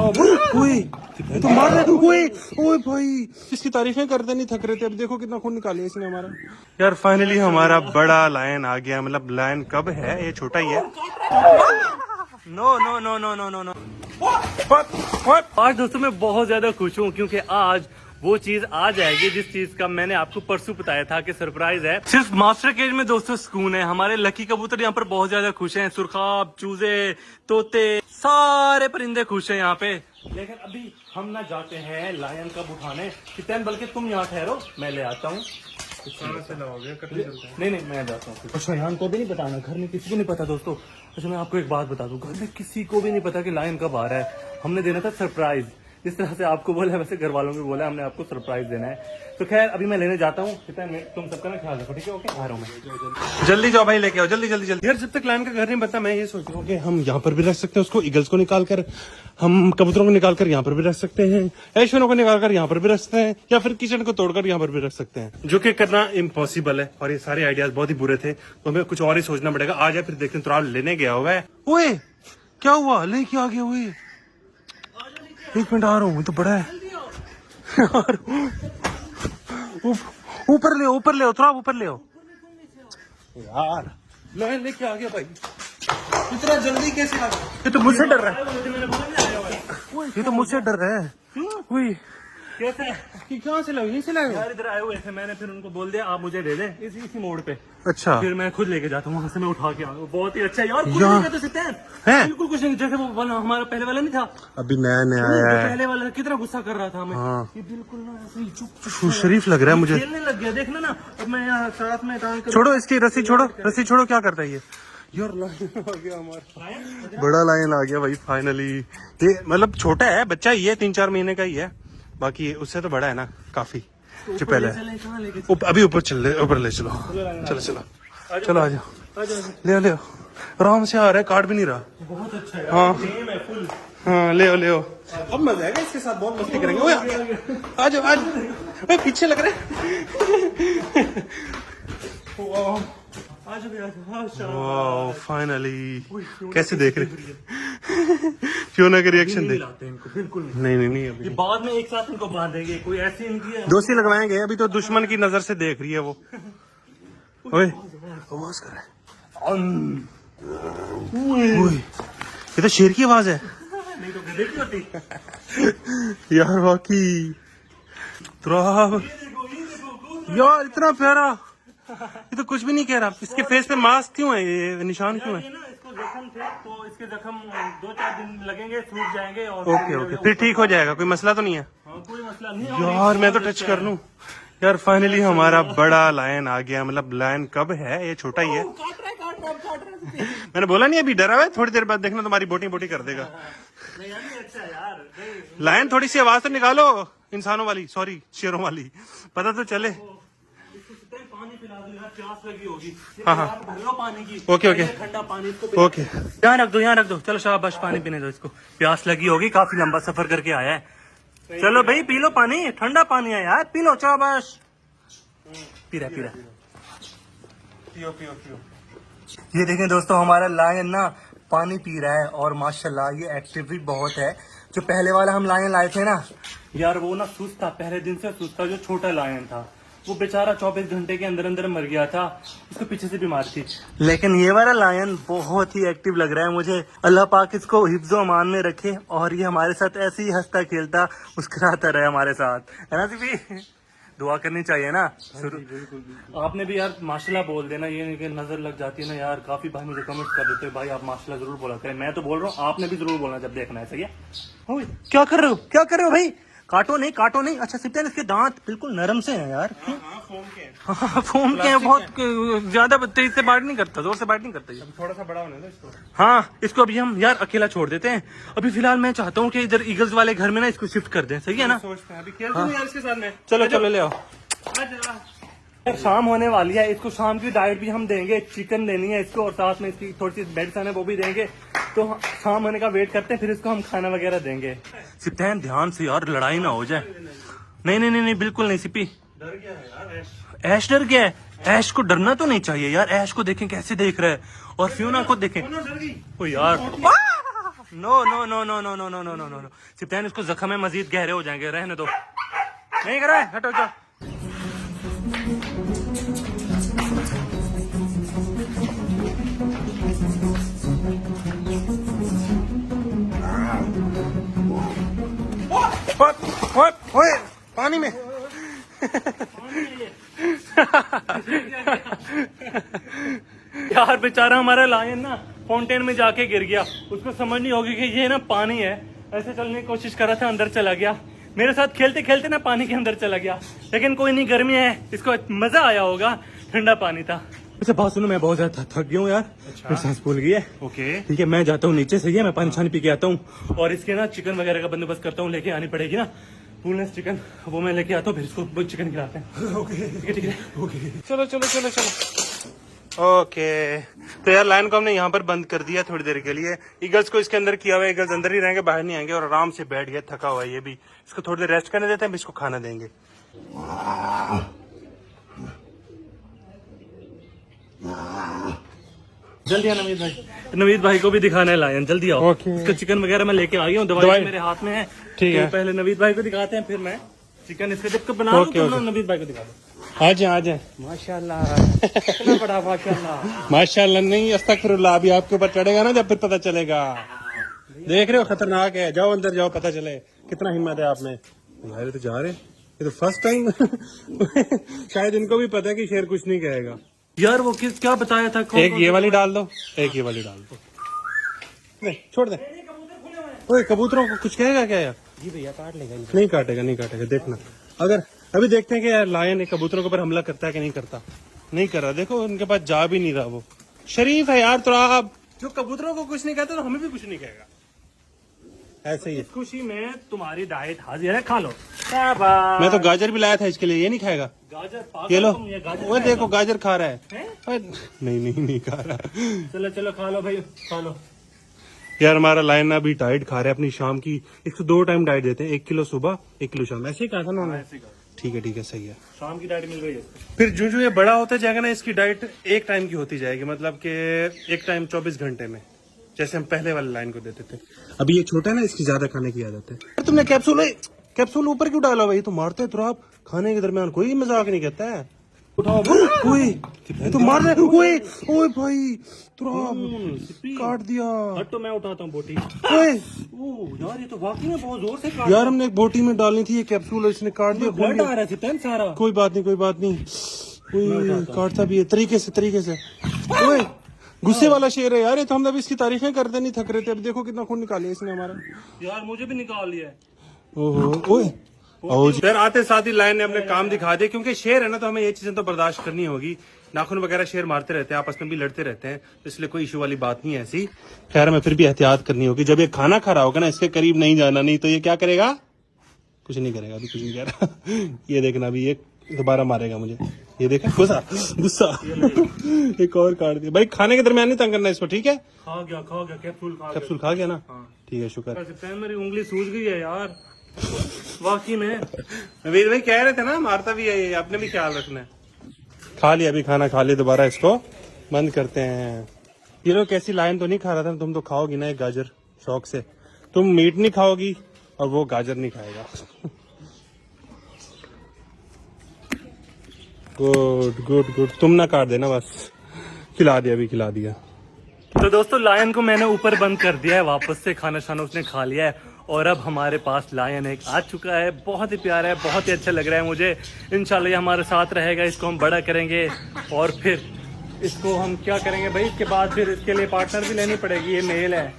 तो मार रहे ओए भाई, इसकी तारीफें करते नहीं थक रहे थे। अब देखो कितना खून निकालिया इसने हमारा। यार फाइनली हमारा बड़ा लायन आ गया। मतलब लायन कब है, ये छोटा ही है। No no no no no no no. आज दोस्तों मैं बहुत ज्यादा खुश हूँ क्योंकि आज वो चीज आ जाएगी जिस चीज का मैंने आपको परसों बताया था कि सरप्राइज है। सिर्फ मास्टर केज में दोस्तों सुकून है। हमारे लकी कबूतर यहाँ पर बहुत ज्यादा खुश हैं। सुरखाब, चूजे, तोते, सारे परिंदे खुश हैं यहाँ पे। लेकिन अभी हम ना जाते हैं लायन कब उठाने। कितने, बल्कि तुम यहाँ ठहरो, मैं ले आता हूँ। नहीं नहीं मैं जाता हूँ। अच्छा यहाँ को भी नहीं बताना, घर में किसी को नहीं पता दोस्तों। अच्छा मैं आपको एक बात बता दूं, घर में किसी को भी नहीं पता कि लायन कब आ रहा है। हमने देना था सरप्राइज। जिस तरह से आपको बोला है वैसे घर वालों को बोला, हमने आपको सरप्राइज देना है। तो खैर अभी मैं लेने जाता हूँ। तुम सबका ना ख्याल रखो, ठीक है? ओके, आ रहा हूँ मैं। जल्दी जाओ भाई, लेके आओ जल्दी जल्दी जल्दी। यार जब तक लायन का घर नहीं बनता, मैं ये सोच रहा हूँ कि हम यहाँ पर भी रख सकते हैं उसको। ईगल्स को निकाल कर, हम कबूतरों को निकाल कर यहाँ पर भी रख सकते हैं, ऐश्वर्यों को निकाल कर यहाँ पर भी रख सकते हैं, या फिर किचन को तोड़कर यहाँ पर भी रख सकते हैं, जो कि करना इम्पॉसिबल है। और ये सारे आइडियाज बहुत ही बुरे थे, तो हमें कुछ और ही सोचना पड़ेगा। आ जाए फिर देखते हैं। तुराल लेने गया हुआ है। ओए क्या हुआ, लेके आ गया हुए? एक मिनट आ रहा हूँ, तो बड़ा है यार। ऊपर ले, ऊपर ले, थोड़ा ऊपर ले यार। लायन लेके आ गया भाई। इतना जल्दी कैसे आ गया? ये तो मुझसे डर रहा है। ये तो मुझसे डर रहा है। कैसे कि कहाँ से लाए? यहीं से लाए यार? इधर आए हुए थे, मैंने फिर उनको बोल दिया आप मुझे दे दे इसी मोड़ पे। अच्छा, फिर मैं खुद लेके जाता हूँ वहां से, मैं उठा के आऊँ। बहुत ही अच्छा यार, कुछ सकते हैं बिल्कुल कुछ नहीं। जैसे वो वाला हमारा पहले वाला नहीं था, अभी नया नया आया है। पहले वाला कितना गुस्सा कर रहा था हमें। हाँ। ये बिल्कुल ना चुप शरीफ लग रहा है मुझे। खेलने लग गया, देखना ना। अब मैं यहाँ साथ में छोड़ो इसकी रस्सी, छोड़ो रस्सी छोड़ो। क्या करता है ये यार? लायन आ गया हमारा, बड़ा लायन आ गया भाई फाइनली। ये मतलब छोटा है, बच्चा ही है, 3-4 महीने का ही है। बाकी उससे तो बड़ा है ना काफी, जो पहले है। अभी ऊपर ऊपर ले चलो। चलो चलो चलो, आ जाओ, ले आओ। आराम से आ रहा है, काट भी नहीं रहा। बहुत अच्छा है। हाँ हाँ, ले आओ। अब मजा आएगा इसके साथ, बहुत मस्ती करेंगे। आ जाओ आ जाओ, पीछे लग रहे। फाइनली कैसे देख रहे? फियोना का रिएक्शन देख। बिल्कुल नहीं अभी बाद में एक साथ इनको बांधेंगे, कोई ऐसी इनकी दोस्ती लगवाएंगे। अभी तो दुश्मन की नजर से देख रही है वो। ओए आवाज कर रहा है। ये तो शेर की आवाज है। नहीं तो गधे की होती। यार वाकई यार इतना प्यारा। ये तो कुछ भी नहीं कह रहा। इसके फेस पे मास्क क्यों है? ये निशान क्यों है? इसको जख्म थे, तो इसके जख्म 2-4 दिन लगेंगे, सूख जाएंगे और ओके फिर ठीक हो जाएगा। कोई मसला तो नहीं है? कोई मसला नहीं यार। मैं तो टच कर लूं यार। फाइनली हमारा बड़ा लायन आ गया। मतलब लायन कब है, ये छोटा ही है। मैंने बोला नहीं अभी डरा हुआ है, थोड़ी देर बाद देखना तुम्हारी बोटी कर देगा। लायन थोड़ी सी आवाज तो निकालो, इंसानों वाली, सॉरी शेरों वाली, पता तो चले। पानी पिला दो यार, प्यास लगी होगी। हाँ भर लो पानी की। ओके ठंडा पानी इसको ओके। यहाँ रख दो। चलो शाबाश, पानी पीने दो इसको, प्यास लगी होगी, काफी लंबा सफर करके आया है। चलो भाई पी लो पानी, ठंडा पानी है यार, पी लो। शाबाश, पी रहा पियो। ये देखें दोस्तों, हमारा लायन ना पानी पी रहा है और माशाल्लाह ये एक्टिव भी बहुत है। जो पहले वाला हम लायन लाए थे ना यार, वो ना सुस्त था, पहले दिन से सुस्त था। जो छोटा लायन था वो बेचारा 24 घंटे के अंदर मर गया था, उसको पीछे से बीमार थी। लेकिन ये वाला लायन बहुत ही एक्टिव लग रहा है मुझे। अल्लाह पाक इसको हिफ्ज़ो अमान में रखे और ये हमारे साथ ऐसे ही हंसता खेलता मुस्कुराता रहे हमारे साथ, है ना सिफी? दुआ करनी चाहिए ना। बिल्कुल। आपने भी यार माशाल्लाह बोल देना, ये नहीं कि नजर लग जाती है ना यार। काफी भाई मुझे कमेंट कर देते हैं भाई आप माशाल्लाह जरूर बोला करें। मैं तो बोल रहा हूँ, आपने भी जरूर बोलना जब देखना है। सही है? क्या कर रहे हो भाई? काटो नहीं। अच्छा सिप्टेन, इसके दांत बिल्कुल नरम से हैं यार। फोम के हैं, बहुत ज्यादा तेज से बाइट नहीं करता, जोर से बाइट नहीं करता। ये थोड़ा सा बड़ा होने दो इसको। हाँ, इसको अभी हम यार अकेला छोड़ देते हैं। अभी फिलहाल मैं चाहता हूँ कि इधर ईगल्स वाले घर में ना इसको शिफ्ट कर दें। सही है ना? सोचते हैं अभी खेलते हैं यार इसके साथ में। चलो ले आओ। शाम होने वाली है, इसको शाम की डाइट भी हम देंगे। चिकन देनी है इसको और साथ में इसकी थोड़ी सी मेडिसिन है वो भी देंगे। तो शाम होने का वेट करते हैं, फिर इसको हम खाना वगैरह देंगे। सिप्टेन ध्यान से यार, लड़ाई ना हो जाए। नहीं बिल्कुल नहीं सिपी। डर गया है यार ऐश डर गया है। ऐश को डरना तो नहीं चाहिए यार। ऐश को देखें कैसे देख रहा है, और फ्यूना को देखें। ओ यार no no no no no no no no no no no सिप्तान, इसको जख्म में मजीद गहरे हो जाएंगे, रहने दो, नहीं कर रहा है, हटो जाओ। ओए पानी में यार बेचारा हमारा लायन ना फाउंटेन में जाके गिर गया, उसको समझ नहीं होगी कि ये ना पानी है, ऐसे चलने की कोशिश कर रहा था, अंदर चला गया, मेरे साथ खेलते खेलते ना पानी के अंदर चला गया, लेकिन कोई नहीं, गर्मी है, इसको मजा आया होगा, ठंडा पानी था। अच्छा बात सुनो, मैं बहुत ज्यादा थक गया हूँ यार, मेरी सांस फूल गई है। ओके ठीक है, मैं जाता हूँ नीचे, सही है, मैं पानी छानी पी के आता हूँ, और इसके ना चिकन वगैरह का बंदोबस्त करता हूँ, लेके आनी पड़ेगी ना फुलनेस चिकन, वो मैं लेके आता हूँ, फिर इसको चिकन खिलाते हैं। ओके ठीक है ओके, चलो चलो चलो चलो। ओके तो यार लायन को हमने यहाँ पर बंद कर दिया थोड़ी देर के लिए, ईगल्स को इसके अंदर किया हुआ है, ईगल्स अंदर ही रहेंगे, बाहर नहीं आएंगे, और आराम से बैठ गया, थका हुआ है ये भी, इसको थोड़ी देर रेस्ट करने देते हैं, इसको खाना देंगे। जल्दी आ नवीद भाई, नवीद भाई को भी दिखाना है लायन, जल्दी आओ। इसको चिकन वगैरह मैं लेके आ गया हूँ, दवाई मेरे हाथ में है, ठीक है, पहले नवीद भाई को दिखाते हैं, फिर मैं चिकन इसके जब बना नवीद भाई को दिखा दो। आ जाए माशाल्लाह, कितना बड़ा माशाल्लाह, माशाल्लाह नहीं अस्तगफिरुल्लाह, अभी आपके ऊपर चढ़ेगा ना जब फिर पता चलेगा, देख रहे हो खतरनाक है, जाओ अंदर जाओ, पता चले कितना हिम्मत है आप में। यार तो जा रहे, ये तो फर्स्ट टाइम शायद इनको भी पता है कि शेर कुछ नहीं कहेगा। यार वो क्या बताया था, एक ये वाली डाल दो, एक ये वाली डाल दो, नहीं छोड़ दे, ओए कबूतरों को कुछ कहेगा क्या यार? जी भैया काट लेगा, नहीं काटेगा, नहीं काटेगा, देखना, अगर अभी देखते हैं कि यार लायन कबूतरों के ऊपर हमला करता है कि नहीं करता, नहीं कर रहा, देखो उनके पास जा भी नहीं रहा, वो शरीफ है यार, तो आप जो कबूतरों को कुछ नहीं कहते तो हमें भी कुछ नहीं कहेगा, ऐसे ही है। खुशी में तुम्हारी डाइट हाजिर है, खा लो। मैं तो गाजर भी लाया था इसके लिए, ये नहीं खाएगा गाजर, ये लो, वो देखो गाजर खा रहा है, नहीं नहीं नहीं खा रहा, चलो चलो खा लो भाई, खा लो। यार हमारा लायन अभी डाइट खा रहा है अपनी शाम की, इसको 2 टाइम डाइट देते हैं, 1 किलो सुबह 1 किलो शाम, ऐसे ही कहा था ना, ठीक है सही है, शाम की डाइट मिल रही है। फिर जो ये बड़ा होता जाएगा ना, इसकी डाइट 1 टाइम की होती जाएगी, मतलब कि 1 टाइम 24 घंटे में, जैसे हम पहले वाले लाइन को देते थे। अभी ये छोटा है ना, इसकी ज्यादा खाने की आदत है। तुमने कैप्सूल ऊपर क्यों डाला भाई, तुम मारते तो आप खाने के दरमियान कोई मजाक नहीं कहता है, उठाओ, तो मार रहे, ओए भाई काट दिया, तो मैं उठाता हूँ बोटी, ओए यार ये तो वाकई में बहुत जोर से काट, यार हमने एक बोटी में डालनी थी ये कैप्सूल, इसने काट दिया, ब्लड आ रहा था सारा, कोई बात नहीं, काटता भी है तरीके से, ओए गुस्से वाला शेर है यार ये, तो हम अब इसकी तारीफें करते नहीं थक रहे थे, अब देखो कितना खून निकालिया इसने हमारा, यार मुझे भी निकाल लिया है, ओए फिर आते साथ ही लायन ने अपने काम दिखा दिए, क्योंकि शेर है ना तो हमें ये चीजें तो बर्दाश्त करनी होगी, नाखून वगैरह शेर मारते रहते हैं, आपस में भी लड़ते रहते हैं, तो इसलिए कोई इशू वाली बात नहीं है ऐसी, खैर हमें फिर भी एहतियात करनी होगी, जब ये खाना खा रहा होगा ना इसके करीब नहीं जाना, नहीं तो ये क्या करेगा, कुछ नहीं करेगा, अभी कुछ नहीं कह रहा ये देखना, अभी ये दोबारा मारेगा मुझे, ये देखा गुस्सा एक और काट दिया भाई, खाने के दरमियान नहीं तंग करना इसको, ठीक है, खा गया कैप्सूल खा गया ना, ठीक है शुक्र, मेरी उंगली सूज गई है यार वाकई में, वीर भाई कह रहे थे ना मारता भी है, आपने भी ख्याल रखना है, खा लिया अभी खाना खा लिया, दोबारा इसको बंद करते हैं। ये लोग कैसी लायन तो नहीं खा रहा था, तुम तो खाओगी ना एक गाजर शौक से, तुम मीट नहीं खाओगी और वो गाजर नहीं खाएगा गुड, तुम ना काट देना बस, खिला दिया। तो दोस्तों लायन को मैंने ऊपर बंद कर दिया है, वापस से खाना उसने खा लिया है, और अब हमारे पास लायन एक आ चुका है, बहुत ही प्यारा है, बहुत ही अच्छा लग रहा है मुझे, इंशाल्लाह ये हमारे साथ रहेगा, इसको हम बड़ा करेंगे, और फिर इसको हम क्या करेंगे भाई, इसके बाद फिर इसके लिए पार्टनर भी लेनी पड़ेगी, ये मेल है,